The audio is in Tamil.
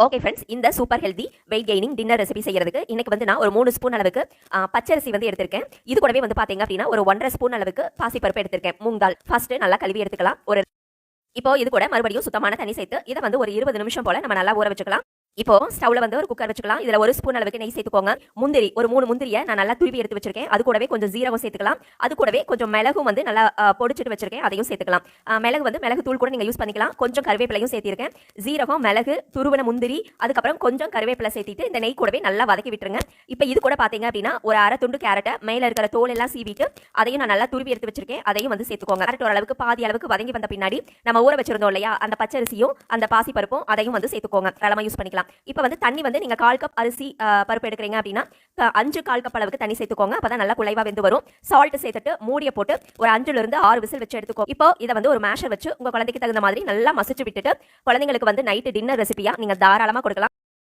ஓகே ஃப்ரெண்ட்ஸ், இந்த super healthy wait gaining dinner recipe செய்யறதுக்கு இன்னைக்கு வந்து நான் ஒரு 3 ஸ்பூன் அளவுக்கு பச்சரிசி வந்து எடுத்திருக்கேன். இது கூடவே வந்து பாத்தீங்க அப்படின்னா ஒரு 1.5 ஸ்பூன் அளவுக்கு பாசிப்பருப்பு எடுத்திருக்கேன். மூங் தால் ஃபர்ஸ்ட் நல்லா கழுவி எடுத்துக்கலாம். இப்போ இது கூட மறுபடியும் சுத்தமான தண்ணி சேர்த்து இதை வந்து ஒரு 20 நிமிஷம் போல நம்ம நல்லா ஊற வச்சுக்கலாம். இப்போ ஸ்டவ்ல வந்து ஒரு குக்கர் வச்சுக்கலாம். இதுல ஒரு ஸ்பூன் அளவுக்கு நெய் சேர்த்துக்கோங்க. முந்திரி ஒரு 3 முந்திரியை நான் நல்லா துருவி எடுத்து வச்சிருக்கேன். அது கூடவே கொஞ்சம் ஜீரகம் சேர்த்துக்கலாம். அது கூடவே கொஞ்சம் மிளகும் வந்து நல்லா பொடிச்சிட்டு வச்சிருக்கேன். அதையும் சேர்த்துக்கலாம். மிளகு தூள் கூட நீங்க யூஸ் பண்ணிக்கலாம். கொஞ்சம் கருவேப்பிலையும் சேர்த்திருக்கேன். ஜீரகம், மிளகு, துருவன முந்திரி, அதுக்கப்புறம் கொஞ்சம் கருவேப்பிலை சேர்த்திட்டு இந்த நெய் கூடவே நல்லா வதக்கி விட்டுருங்க. இப்போ இது கூட பாத்தீங்க அப்படின்னா ஒரு அரை துண்டு கேரட்டை மேல இருக்கிற தோல் எல்லாம் சீவிட்டு அதையும் நான் நல்லா துருவி எடுத்து வச்சிருக்கேன். அதையும் வந்து சேர்த்துக்கோங்க. கேரட் ஓரளவுக்கு பாதி அளவுக்கு வதங்கி வந்த பின்னாடி நம்ம ஊற வச்சிருந்தோம் இல்லையா, அந்த பச்சரிசியும் அந்த பாசி பருப்பும் அதையும் வந்து சேர்த்துக்கோங்க. அளமா யூஸ் பண்ணிக்கலாம். இப்போ வந்து தண்ணி வந்து நீங்க 1/4 கப் அரிசி பருப்பு எடுக்கிறீங்க அப்படின்னா 5/4 கப் அளவுக்கு தண்ணி சேர்த்துக்கோங்க. அப்பதான் நல்லா குழைவா வெந்து வரும். சால்ட் சேர்த்துட்டு மூடிய போட்டு ஒரு 5ல இருந்து 6 விசில் வச்சு எடுத்துக்கோ. இப்போ இதை வந்து ஒரு மேஷர் வச்சு உங்க குழந்தைக்கு தகுந்த மாதிரி நல்லா மசிச்சு விட்டுட்டு குழந்தைங்களுக்கு வந்து நைட்டு டின்னர் ரெசிபியா நீங்க தாராளமா கொடுக்கலாம்.